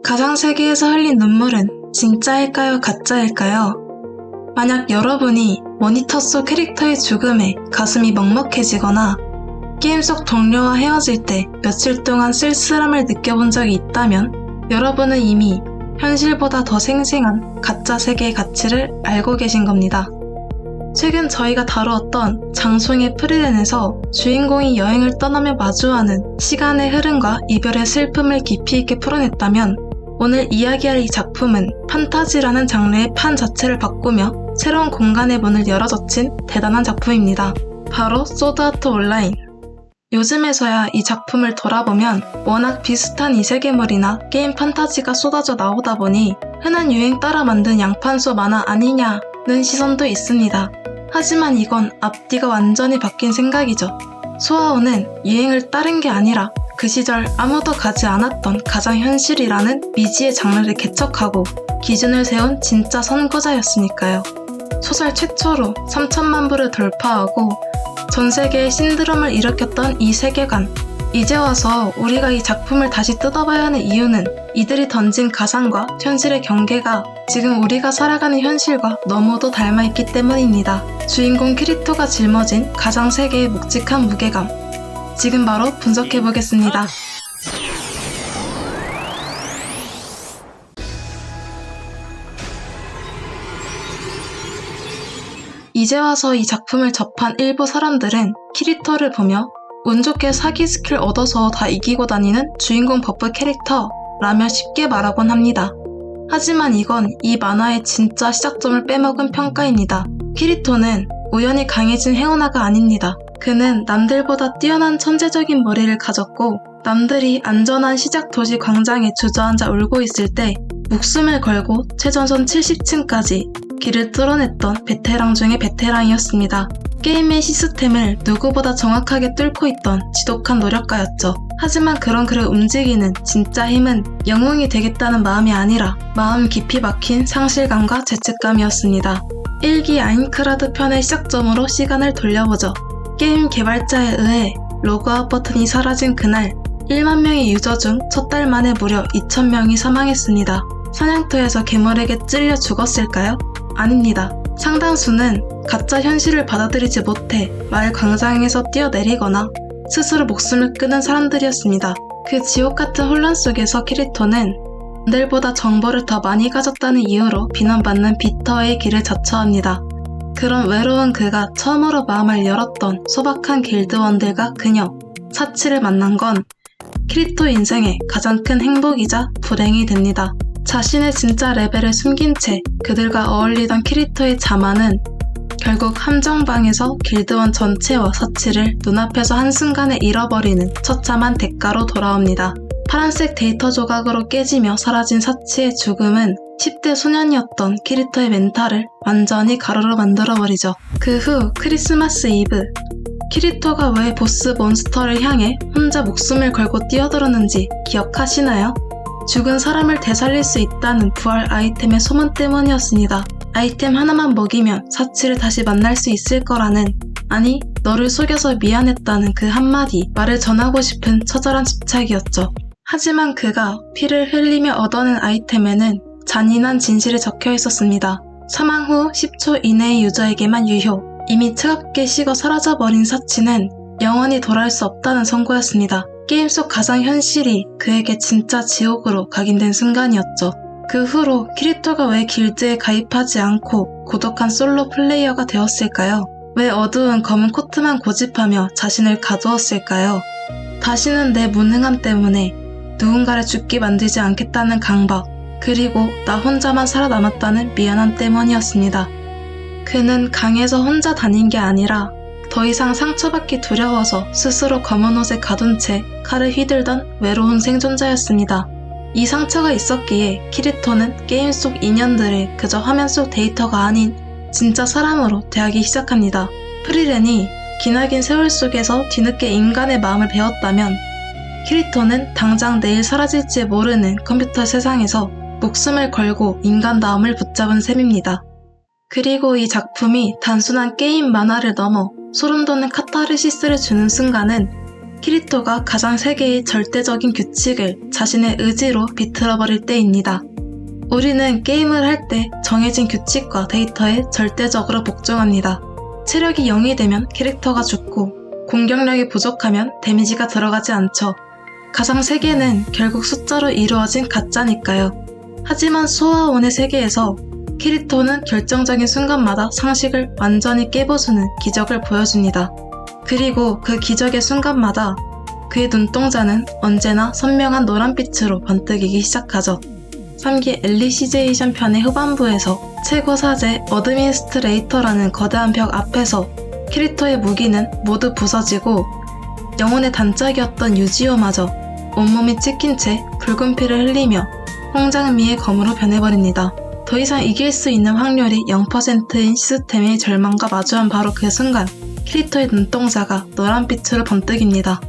가상세계에서 흘린 눈물은 진짜일까요, 가짜일까요? 만약 여러분이 모니터 속 캐릭터의 죽음에 가슴이 먹먹해지거나 게임 속 동료와 헤어질 때 며칠 동안 쓸쓸함을 느껴본 적이 있다면 여러분은 이미 현실보다 더 생생한 가짜 세계의 가치를 알고 계신 겁니다. 최근 저희가 다루었던 장송의 프리랜에서 주인공이 여행을 떠나며 마주하는 시간의 흐름과 이별의 슬픔을 깊이 있게 풀어냈다면 오늘 이야기할 이 작품은 판타지라는 장르의 판 자체를 바꾸며 새로운 공간의 문을 열어젖힌 대단한 작품입니다. 바로 소드 아트 온라인. 요즘에서야 이 작품을 돌아보면 워낙 비슷한 이세계물이나 게임 판타지가 쏟아져 나오다 보니 흔한 유행 따라 만든 양판소 만화 아니냐는 시선도 있습니다. 하지만 이건 앞뒤가 완전히 바뀐 생각이죠. 소아오는 유행을 따른 게 아니라 그 시절 아무도 가지 않았던 가장 현실이라는 미지의 장르를 개척하고 기준을 세운 진짜 선구자였으니까요. 소설 최초로 3천만 부를 돌파하고 전 세계에 신드롬을 일으켰던 이 세계관. 이제 와서 우리가 이 작품을 다시 뜯어봐야 하는 이유는 이들이 던진 가상과 현실의 경계가 지금 우리가 살아가는 현실과 너무도 닮아있기 때문입니다. 주인공 키리토가 짊어진 가상세계의 묵직한 무게감. 지금 바로 분석해보겠습니다. 이제 와서 이 작품을 접한 일부 사람들은 키리토를 보며 운 좋게 사기 스킬 얻어서 다 이기고 다니는 주인공 버프 캐릭터라며 쉽게 말하곤 합니다. 하지만 이건 이 만화의 진짜 시작점을 빼먹은 평가입니다. 키리토는 우연히 강해진 해오나가 아닙니다. 그는 남들보다 뛰어난 천재적인 머리를 가졌고 남들이 안전한 시작 도시 광장에 주저앉아 울고 있을 때 목숨을 걸고 최전선 70층까지 길을 뚫어냈던 베테랑 중의 베테랑이었습니다. 게임의 시스템을 누구보다 정확하게 뚫고 있던 지독한 노력가였죠. 하지만 그런 그를 움직이는 진짜 힘은 영웅이 되겠다는 마음이 아니라 마음 깊이 박힌 상실감과 죄책감이었습니다. 1기 아인크라드 편의 시작점으로 시간을 돌려보죠. 게임 개발자에 의해 로그아웃 버튼이 사라진 그날 1만 명의 유저 중 첫 달 만에 무려 2,000명이 사망했습니다. 사냥터에서 괴물에게 찔려 죽었을까요? 아닙니다. 상당수는 가짜 현실을 받아들이지 못해 마을 광장에서 뛰어내리거나 스스로 목숨을 끊은 사람들이었습니다. 그 지옥같은 혼란 속에서 키리토는 남들보다 정보를 더 많이 가졌다는 이유로 비난받는 비터의 길을 자처합니다. 그런 외로운 그가 처음으로 마음을 열었던 소박한 길드원들과 그녀, 사치를 만난 건 키리토 인생의 가장 큰 행복이자 불행이 됩니다. 자신의 진짜 레벨을 숨긴 채 그들과 어울리던 키리토의 자만은 결국 함정방에서 길드원 전체와 사치를 눈앞에서 한순간에 잃어버리는 처참한 대가로 돌아옵니다. 파란색 데이터 조각으로 깨지며 사라진 사치의 죽음은 10대 소년이었던 키리토의 멘탈을 완전히 가루로 만들어버리죠. 그 후 크리스마스 이브, 키리토가 왜 보스 몬스터를 향해 혼자 목숨을 걸고 뛰어들었는지 기억하시나요? 죽은 사람을 되살릴 수 있다는 부활 아이템의 소문 때문이었습니다. 아이템 하나만 먹이면 사치를 다시 만날 수 있을 거라는, 아니 너를 속여서 미안했다는 그 한마디 말을 전하고 싶은 처절한 집착이었죠. 하지만 그가 피를 흘리며 얻어낸 아이템에는 잔인한 진실이 적혀 있었습니다. 사망 후 10초 이내의 유저에게만 유효. 이미 차갑게 식어 사라져버린 사치는 영원히 돌아올 수 없다는 선고였습니다. 게임 속 가상현실이 그에게 진짜 지옥으로 각인된 순간이었죠. 그 후로 키리토가 왜 길드에 가입하지 않고 고독한 솔로 플레이어가 되었을까요? 왜 어두운 검은 코트만 고집하며 자신을 가두었을까요? 다시는 내 무능함 때문에 누군가를 죽게 만들지 않겠다는 강박, 그리고 나 혼자만 살아남았다는 미안함 때문이었습니다. 그는 강에서 혼자 다닌 게 아니라 더 이상 상처받기 두려워서 스스로 검은 옷에 가둔 채 칼을 휘둘던 외로운 생존자였습니다. 이 상처가 있었기에 키리토는 게임 속 인연들을 그저 화면 속 데이터가 아닌 진짜 사람으로 대하기 시작합니다. 프리랜이 기나긴 세월 속에서 뒤늦게 인간의 마음을 배웠다면 키리토는 당장 내일 사라질지 모르는 컴퓨터 세상에서 목숨을 걸고 인간다움을 붙잡은 셈입니다. 그리고 이 작품이 단순한 게임 만화를 넘어 소름돋는 카타르시스를 주는 순간은 키리토가 가상 세계의 절대적인 규칙을 자신의 의지로 비틀어버릴 때입니다. 우리는 게임을 할 때 정해진 규칙과 데이터에 절대적으로 복종합니다. 체력이 0이 되면 캐릭터가 죽고 공격력이 부족하면 데미지가 들어가지 않죠. 가상 세계는 결국 숫자로 이루어진 가짜니까요. 하지만 소아원의 세계에서 키리토는 결정적인 순간마다 상식을 완전히 깨부수는 기적을 보여줍니다. 그리고 그 기적의 순간마다 그의 눈동자는 언제나 선명한 노란빛으로 번뜩이기 시작하죠. 3기 엘리시제이션 편의 후반부에서 최고 사제 어드미니스트레이터라는 거대한 벽 앞에서 키리토의 무기는 모두 부서지고 영혼의 단짝이었던 유지오마저 온몸이 찍힌 채 붉은 피를 흘리며 홍장미의 검으로 변해버립니다. 더 이상 이길 수 있는 확률이 0%인 시스템의 절망과 마주한 바로 그 순간 키리토의 눈동자가 노란빛으로 번뜩입니다.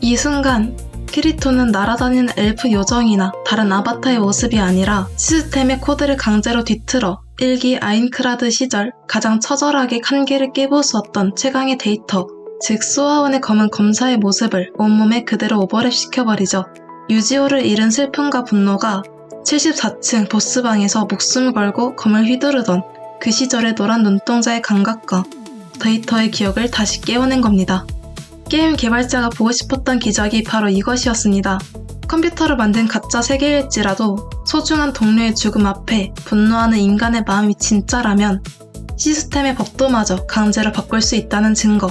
이 순간 키리토는 날아다니는 엘프 요정이나 다른 아바타의 모습이 아니라 시스템의 코드를 강제로 뒤틀어 1기 아인크라드 시절 가장 처절하게 칸계를 깨부수었던 최강의 데이터, 즉 소아원의 검은 검사의 모습을 온몸에 그대로 오버랩 시켜버리죠. 유지오를 잃은 슬픔과 분노가 74층 보스방에서 목숨을 걸고 검을 휘두르던 그 시절의 노란 눈동자의 감각과 데이터의 기억을 다시 깨워낸 겁니다. 게임 개발자가 보고 싶었던 기적이 바로 이것이었습니다. 컴퓨터로 만든 가짜 세계일지라도 소중한 동료의 죽음 앞에 분노하는 인간의 마음이 진짜라면 시스템의 법도마저 강제로 바꿀 수 있다는 증거.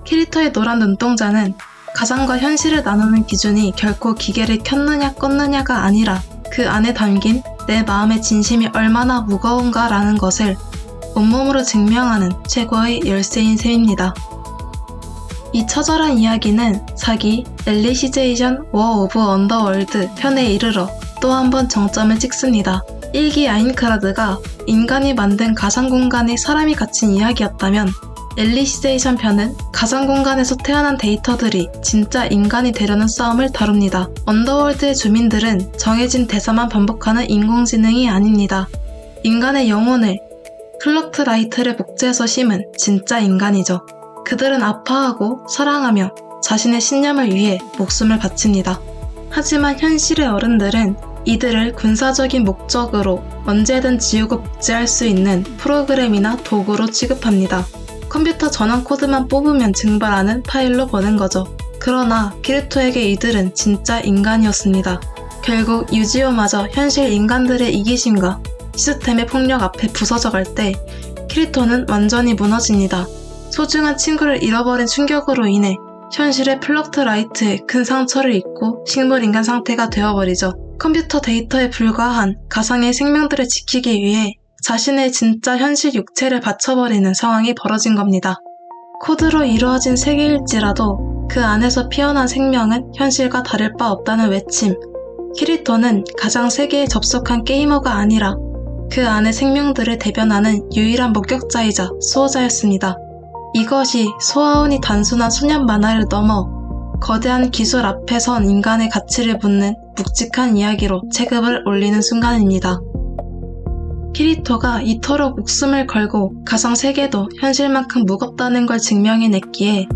키리토의 노란 눈동자는 가상과 현실을 나누는 기준이 결코 기계를 켰느냐 껐느냐가 아니라 그 안에 담긴 내 마음의 진심이 얼마나 무거운가 라는 것을 온몸으로 증명하는 최고의 열쇠인 셈입니다. 이 처절한 이야기는 4기 엘리시제이션 워 오브 언더월드 편에 이르러 또 한 번 정점을 찍습니다. 1기 아인크라드가 인간이 만든 가상공간에 사람이 갇힌 이야기였다면 엘리시제이션 편은 가상공간에서 태어난 데이터들이 진짜 인간이 되려는 싸움을 다룹니다. 언더월드의 주민들은 정해진 대사만 반복하는 인공지능이 아닙니다. 인간의 영혼을 클럭트 라이트를 복제해서 심은 진짜 인간이죠. 그들은 아파하고 사랑하며 자신의 신념을 위해 목숨을 바칩니다. 하지만 현실의 어른들은 이들을 군사적인 목적으로 언제든 지우고 복제할 수 있는 프로그램이나 도구로 취급합니다. 컴퓨터 전원 코드만 뽑으면 증발하는 파일로 보는 거죠. 그러나 키리토에게 이들은 진짜 인간이었습니다. 결국 유지오마저 현실 인간들의 이기심과 시스템의 폭력 앞에 부서져 갈 때 키리토는 완전히 무너집니다. 소중한 친구를 잃어버린 충격으로 인해 현실의 플럭트 라이트에 큰 상처를 입고 식물인간 상태가 되어버리죠. 컴퓨터 데이터에 불과한 가상의 생명들을 지키기 위해 자신의 진짜 현실 육체를 바쳐버리는 상황이 벌어진 겁니다. 코드로 이루어진 세계일지라도 그 안에서 피어난 생명은 현실과 다를 바 없다는 외침. 키리토는 가상 세계에 접속한 게이머가 아니라 그 안의 생명들을 대변하는 유일한 목격자이자 수호자였습니다. 이것이 소아온이 단순한 소년 만화를 넘어 거대한 기술 앞에 선 인간의 가치를 묻는 묵직한 이야기로 체급을 올리는 순간입니다. 키리토가 이토록 목숨을 걸고 가상 세계도 현실만큼 무겁다는 걸 증명해냈기에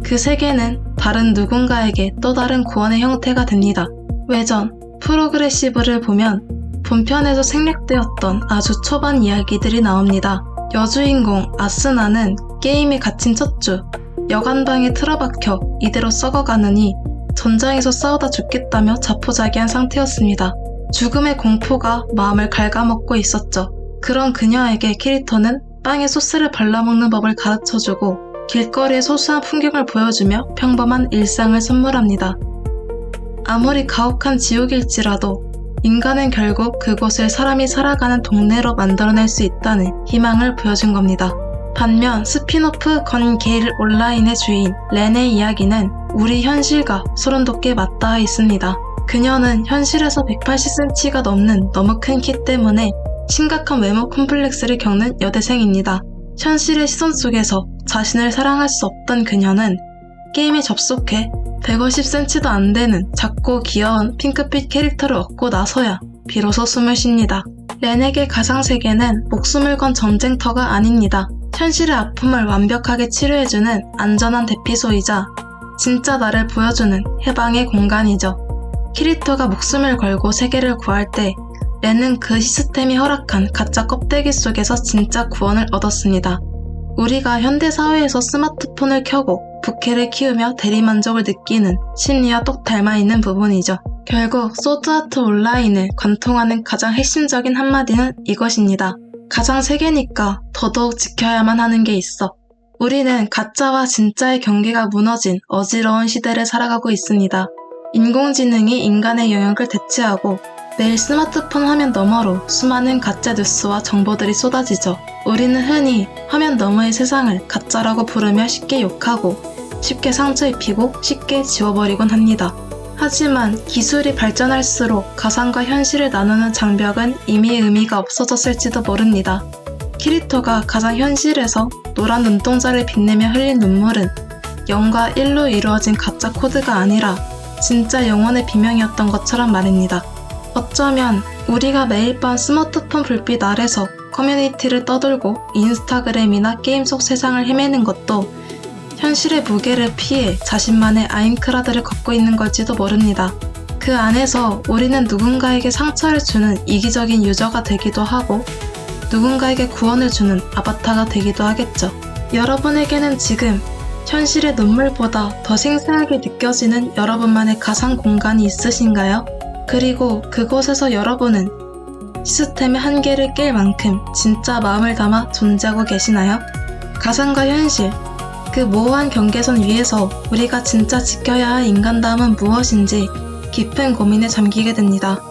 그 세계는 다른 누군가에게 또 다른 구원의 형태가 됩니다. 외전, 프로그레시브를 보면 본편에서 생략되었던 아주 초반 이야기들이 나옵니다. 여주인공 아스나는 게임에 갇힌 첫 주, 여관방에 틀어박혀 이대로 썩어가느니 전장에서 싸우다 죽겠다며 자포자기한 상태였습니다. 죽음의 공포가 마음을 갉아먹고 있었죠. 그런 그녀에게 키리토는 빵에 소스를 발라먹는 법을 가르쳐주고 길거리의 소소한 풍경을 보여주며 평범한 일상을 선물합니다. 아무리 가혹한 지옥일지라도 인간은 결국 그곳을 사람이 살아가는 동네로 만들어낼 수 있다는 희망을 보여준 겁니다. 반면 스핀오프 건 게일 온라인의 주인 렌의 이야기는 우리 현실과 소름 돋게 맞닿아 있습니다. 그녀는 현실에서 180cm가 넘는 너무 큰 키 때문에 심각한 외모 콤플렉스를 겪는 여대생입니다. 현실의 시선 속에서 자신을 사랑할 수 없던 그녀는 게임에 접속해 150cm도 안 되는 작고 귀여운 핑크빛 캐릭터를 얻고 나서야 비로소 숨을 쉽니다. 렌에게 가상세계는 목숨을 건 전쟁터가 아닙니다. 현실의 아픔을 완벽하게 치료해주는 안전한 대피소이자 진짜 나를 보여주는 해방의 공간이죠. 키리토가 목숨을 걸고 세계를 구할 때 렌은 그 시스템이 허락한 가짜 껍데기 속에서 진짜 구원을 얻었습니다. 우리가 현대사회에서 스마트폰을 켜고 부캐를 키우며 대리만족을 느끼는 심리와 똑 닮아있는 부분이죠. 결국 소드아트 온라인을 관통하는 가장 핵심적인 한마디는 이것입니다. 가상 세계니까 더더욱 지켜야만 하는 게 있어. 우리는 가짜와 진짜의 경계가 무너진 어지러운 시대를 살아가고 있습니다. 인공지능이 인간의 영역을 대체하고 매일 스마트폰 화면 너머로 수많은 가짜 뉴스와 정보들이 쏟아지죠. 우리는 흔히 화면 너머의 세상을 가짜라고 부르며 쉽게 욕하고 쉽게 상처 입히고 쉽게 지워버리곤 합니다. 하지만 기술이 발전할수록 가상과 현실을 나누는 장벽은 이미 의미가 없어졌을지도 모릅니다. 키리토가 가상 현실에서 노란 눈동자를 빛내며 흘린 눈물은 0과 1로 이루어진 가짜 코드가 아니라 진짜 영혼의 비명이었던 것처럼 말입니다. 어쩌면 우리가 매일 밤 스마트폰 불빛 아래서 커뮤니티를 떠돌고 인스타그램이나 게임 속 세상을 헤매는 것도 현실의 무게를 피해 자신만의 아임크라드를 걷고 있는 걸지도 모릅니다. 그 안에서 우리는 누군가에게 상처를 주는 이기적인 유저가 되기도 하고 누군가에게 구원을 주는 아바타가 되기도 하겠죠. 여러분에게는 지금 현실의 눈물보다 더 생생하게 느껴지는 여러분만의 가상 공간이 있으신가요? 그리고 그곳에서 여러분은 시스템의 한계를 깰 만큼 진짜 마음을 담아 존재하고 계시나요? 가상과 현실, 그 모호한 경계선 위에서 우리가 진짜 지켜야 할 인간다움은 무엇인지 깊은 고민에 잠기게 됩니다.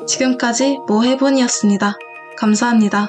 지금까지 모해분이었습니다. 감사합니다.